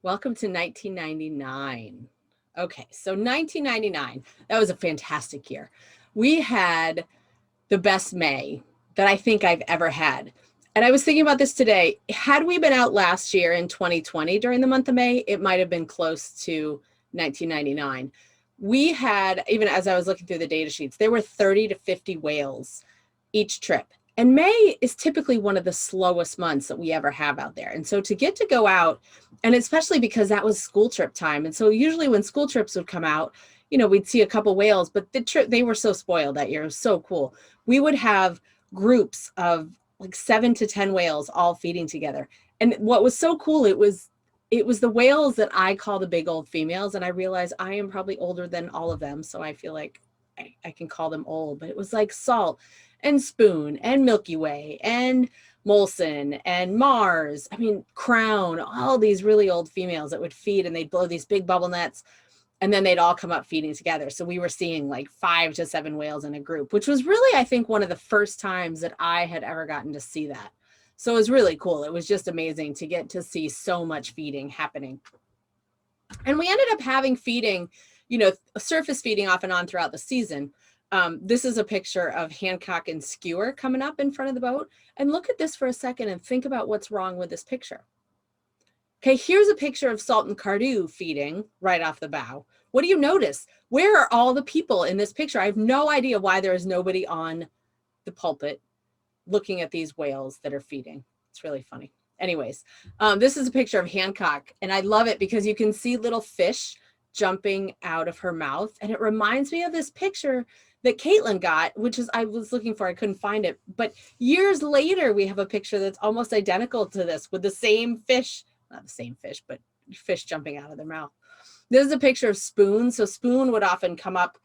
Welcome to 1999. Okay, so 1999, that was a fantastic year. We had the best May that I think I've ever had. And I was thinking about this today. Had we been out last year in 2020 during the month of May, it might have been close to 1999. We had, even as I was looking through the data sheets, there were 30 to 50 whales each trip. And May is typically one of the slowest months that we ever have out there. And so to get to go out, and especially because that was school trip time. And so usually when school trips would come out, we'd see a couple whales, but they were so spoiled that year. It was so cool. We would have groups of like 7 to 10 whales all feeding together. And what was so cool, it was the whales that I call the big old females. And I realize I am probably older than all of them. So I feel like I can call them old, but it was like Salt and Spoon and Milky Way and Molson and Mars. I mean, Crown, all these really old females that would feed, and they'd blow these big bubble nets, and then they'd all come up feeding together. So we were seeing like 5 to 7 whales in a group, which was really, I think, one of the first times that I had ever gotten to see that. So it was really cool. It was just amazing to get to see so much feeding happening. And we ended up having feeding, surface feeding off and on throughout the season. This is a picture of Hancock and Skewer coming up in front of the boat. And look at this for a second and think about what's wrong with this picture. Okay, here's a picture of Salt and Cardew feeding right off the bow. What do you notice? Where are all the people in this picture? I have no idea why there is nobody on the pulpit looking at these whales that are feeding. It's really funny. Anyways, this is a picture of Hancock, and I love it because you can see little fish jumping out of her mouth. And it reminds me of this picture that Caitlin got, which is, I was looking for, I couldn't find it. But years later, we have a picture that's almost identical to this with the same fish, not the same fish, but fish jumping out of their mouth. This is a picture of Spoon. So Spoon would often come up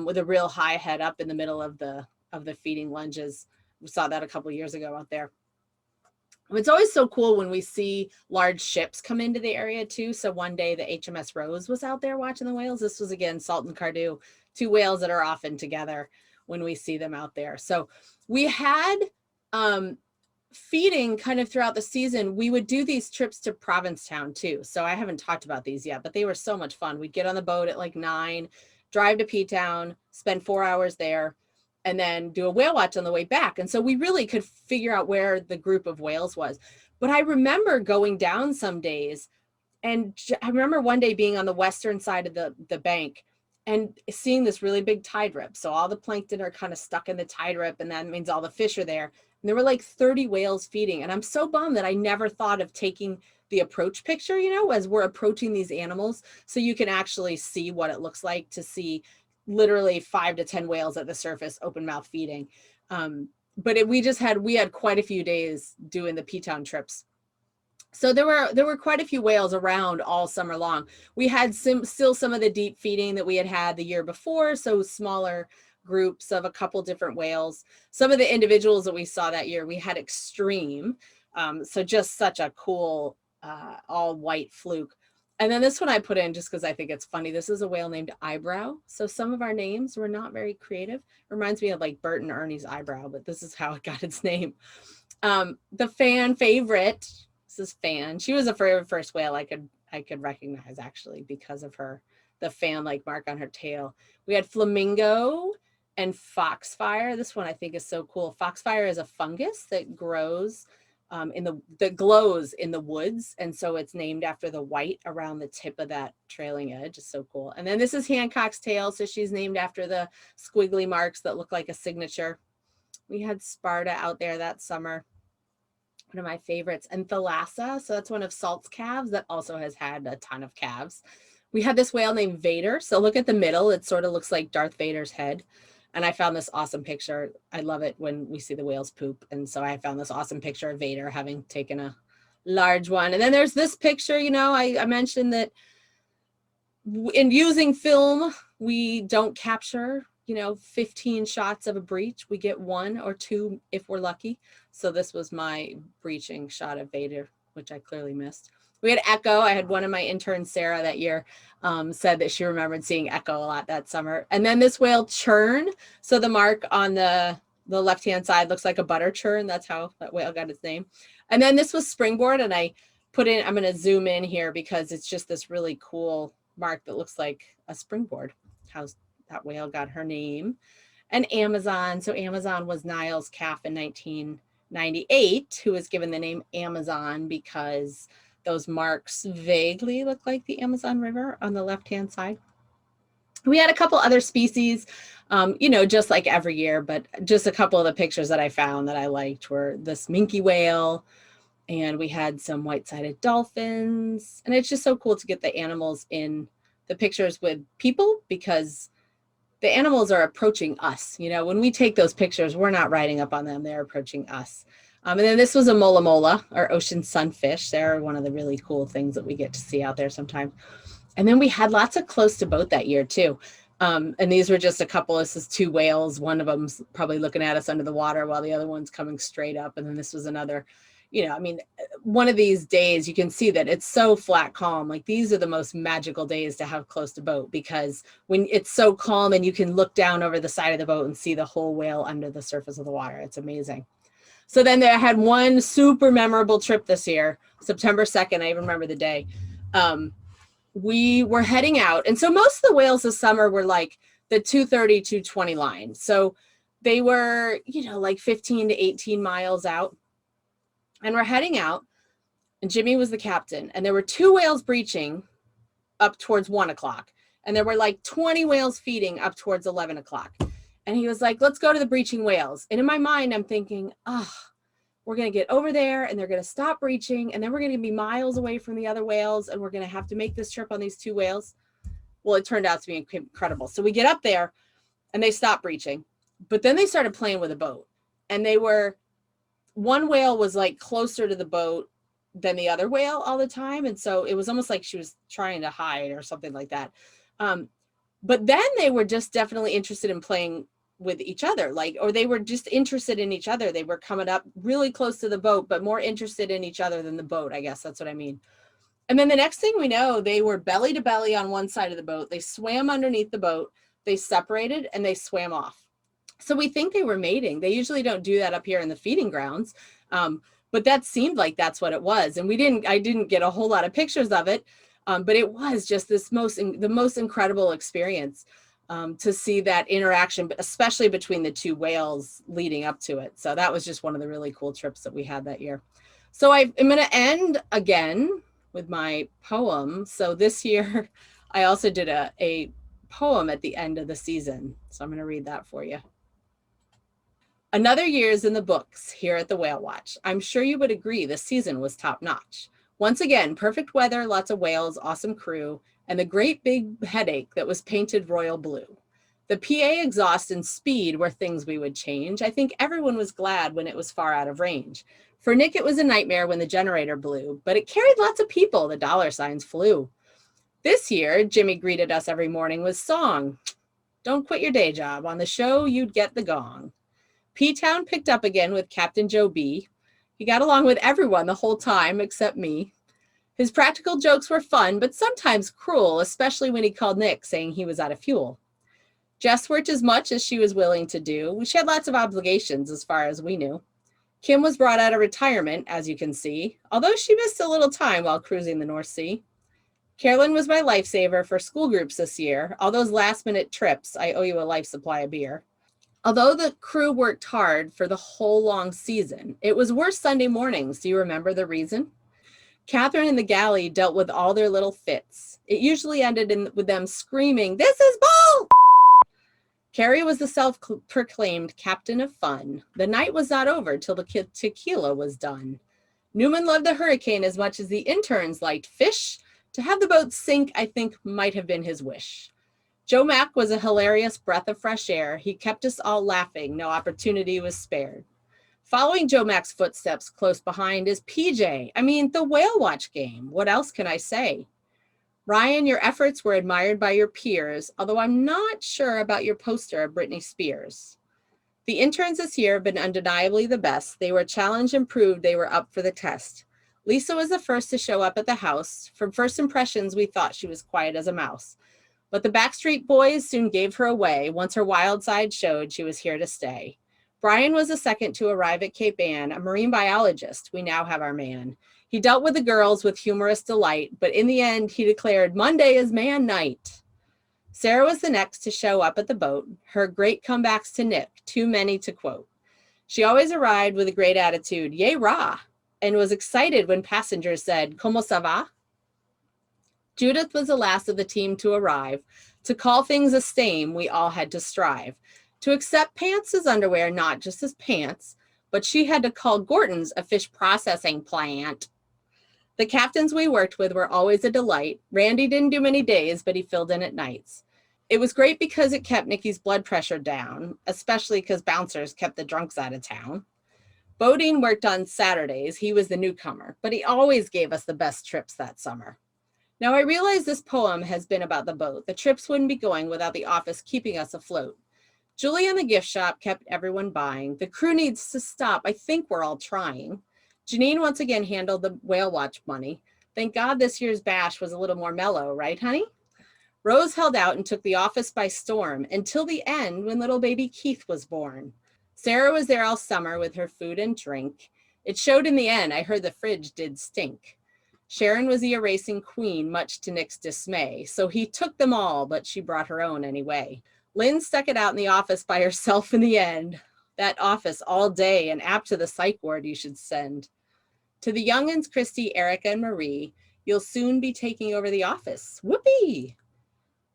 with a real high head up in the middle of the feeding lunges. We saw that a couple of years ago out there. It's always so cool when we see large ships come into the area too. So one day the HMS Rose was out there watching the whales. This was again Salt and Cardew, 2 whales that are often together when we see them out there. So we had feeding kind of throughout the season. We would do these trips to Provincetown too. So I haven't talked about these yet, but they were so much fun. We'd get on the boat at like 9, drive to P-Town, spend 4 hours there, and then do a whale watch on the way back. And so we really could figure out where the group of whales was. But I remember going down some days, and I remember one day being on the western side of the bank and seeing this really big tide rip. So all the plankton are kind of stuck in the tide rip, and that means all the fish are there. And there were like 30 whales feeding. And I'm so bummed that I never thought of taking the approach picture, as we're approaching these animals, so you can actually see what it looks like to see literally 5 to 10 whales at the surface, open mouth feeding. But we had quite a few days doing the P-Town trips. So there were quite a few whales around all summer long. We had still some of the deep feeding that we had the year before. So smaller groups of a couple different whales. Some of the individuals that we saw that year, we had extreme. So just such a cool all white fluke. And then this one I put in just because I think it's funny. This is a whale named Eyebrow. So some of our names were not very creative. Reminds me of like Bert and Ernie's eyebrow, but this is how it got its name. The fan favorite, this is Fan. She was the first whale I could recognize actually because of the fan-like mark on her tail. We had Flamingo and Foxfire. This one I think is so cool. Foxfire is a fungus that grows that glows in the woods, and so it's named after the white around the tip of that trailing edge. It's so cool. And then this is Hancock's tail, so she's named after the squiggly marks that look like a signature. We had Sparta out there that summer, one of my favorites, and Thalassa, so that's one of Salt's calves that also has had a ton of calves. We had this whale named Vader, so look at the middle, it sort of looks like Darth Vader's head. And I found this awesome picture. I love it when we see the whales poop. And so I found this awesome picture of Vader having taken a large one. And then there's this picture, I mentioned that in using film, we don't capture, 15 shots of a breach. We get 1 or 2 if we're lucky. So this was my breaching shot of Vader, which I clearly missed. We had Echo. I had one of my interns, Sarah, that year said that she remembered seeing Echo a lot that summer. And then this whale churn. So the mark on the left-hand side looks like a butter churn. That's how that whale got its name. And then this was springboard, and I put in, I'm going to zoom in here because it's just this really cool mark that looks like a springboard. How that whale got her name. And Amazon. So Amazon was Niles' calf in 1998, who was given the name Amazon because those marks vaguely look like the Amazon River on the left-hand side. We had a couple other species, just like every year, but just a couple of the pictures that I found that I liked were this minke whale, and we had some white-sided dolphins. And it's just so cool to get the animals in the pictures with people because the animals are approaching us. When we take those pictures, we're not riding up on them, they're approaching us. And then this was a mola mola, or ocean sunfish. They're one of the really cool things that we get to see out there sometimes. And then we had lots of close to boat that year too. And these were just a couple. This is two whales. One of them's probably looking at us under the water while the other one's coming straight up. And then this was another, one of these days you can see that it's so flat calm. Like these are the most magical days to have close to boat because when it's so calm and you can look down over the side of the boat and see the whole whale under the surface of the water. It's amazing. So then I had one super memorable trip this year, September 2nd. I even remember the day. We were heading out. And so most of the whales this summer were like the 230, 220 line. So they were, like 15 to 18 miles out. And we're heading out, and Jimmy was the captain. And there were two whales breaching up towards 1 o'clock. And there were like 20 whales feeding up towards 11 o'clock. And he was like, let's go to the breaching whales. And in my mind, I'm thinking, we're going to get over there and they're going to stop breaching. And then we're going to be miles away from the other whales. And we're going to have to make this trip on these two whales. Well, it turned out to be incredible. So we get up there and they stopped breaching. But then they started playing with a boat. And one whale was like closer to the boat than the other whale all the time. And so it was almost like she was trying to hide or something like that. But then they were just definitely interested in playing with each other, or they were just interested in each other. They were coming up really close to the boat, but more interested in each other than the boat. I guess that's what I mean. And then the next thing we know, they were belly to belly on one side of the boat. They swam underneath the boat, they separated, and they swam off. So we think they were mating. They usually don't do that up here in the feeding grounds. But that seemed like that's what it was. And I didn't get a whole lot of pictures of it. But it was just the most incredible experience to see that interaction, but especially between the two whales leading up to it. So that was just one of the really cool trips that we had that year. So I'm going to end again with my poem. So this year, I also did a poem at the end of the season. So I'm going to read that for you. Another year's in the books here at the Whale Watch. I'm sure you would agree the season was top notch. Once again, perfect weather, lots of whales, awesome crew, and the great big headache that was painted royal blue. The PA exhaust and speed were things we would change. I think everyone was glad when it was far out of range. For Nick, it was a nightmare when the generator blew, but it carried lots of people. The dollar signs flew. This year, Jimmy greeted us every morning with song. Don't quit your day job. On the show, you'd get the gong. P-Town picked up again with Captain Joe B. He got along with everyone the whole time except me. His practical jokes were fun, but sometimes cruel, especially when he called Nick saying he was out of fuel. Jess worked as much as she was willing to do. She had lots of obligations as far as we knew. Kim was brought out of retirement, as you can see, although she missed a little time while cruising the North Sea. Carolyn was my lifesaver for school groups this year. All those last-minute trips, I owe you a life supply of beer. Although the crew worked hard for the whole long season, it was worse Sunday mornings. Do you remember the reason? Catherine and the galley dealt with all their little fits. It usually ended with them screaming, "This is bull!" Carrie was the self-proclaimed captain of fun. The night was not over till the tequila was done. Newman loved the hurricane as much as the interns liked fish. To have the boat sink, I think, might have been his wish. Joe Mack was a hilarious breath of fresh air. He kept us all laughing. No opportunity was spared. Following Joe Mack's footsteps close behind is PJ. I mean, the Whale Watch game. What else can I say? Ryan, your efforts were admired by your peers, although I'm not sure about your poster of Britney Spears. The interns this year have been undeniably the best. They were challenged and proved they were up for the test. Lisa was the first to show up at the house. From first impressions, we thought she was quiet as a mouse. But the Backstreet Boys soon gave her away. Once her wild side showed, she was here to stay. Brian was the second to arrive at Cape Ann, a marine biologist. We now have our man. He dealt with the girls with humorous delight, but in the end, he declared, Monday is man night. Sarah was the next to show up at the boat. Her great comebacks to Nick, too many to quote. She always arrived with a great attitude, yay rah, and was excited when passengers said, Como ça va? Judith was the last of the team to arrive. To call things a stame, we all had to strive. To accept pants as underwear, not just as pants, but she had to call Gorton's a fish processing plant. The captains we worked with were always a delight. Randy didn't do many days, but he filled in at nights. It was great because it kept Nikki's blood pressure down, especially because bouncers kept the drunks out of town. Bodine worked on Saturdays. He was the newcomer, but he always gave us the best trips that summer. Now I realize this poem has been about the boat. The trips wouldn't be going without the office keeping us afloat. Julie and the gift shop kept everyone buying. The crew needs to stop. I think we're all trying. Janine once again handled the whale watch money. Thank God this year's bash was a little more mellow, right, honey? Rose held out and took the office by storm until the end when little baby Keith was born. Sarah was there all summer with her food and drink. It showed in the end. I heard the fridge did stink. Sharon was the erasing queen, much to Nick's dismay. So he took them all, but she brought her own anyway. Lynn stuck it out in the office by herself in the end. That office all day, and app to the psych ward you should send. To the young'uns, Christy, Erica, and Marie, you'll soon be taking over the office. Whoopee!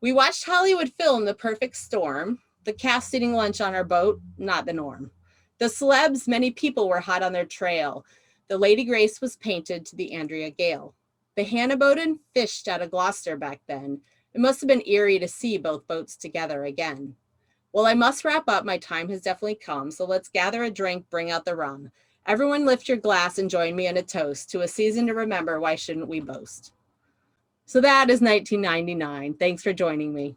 We watched Hollywood film The Perfect Storm. The cast eating lunch on our boat, not the norm. The celebs, many people were hot on their trail. The Lady Grace was painted to the Andrea Gale. The Hannah Bowden fished out of Gloucester back then. It must have been eerie to see both boats together again. Well, I must wrap up. My time has definitely come. So let's gather a drink, bring out the rum. Everyone lift your glass and join me in a toast to a season to remember. Why shouldn't we boast? So that is 1999. Thanks for joining me.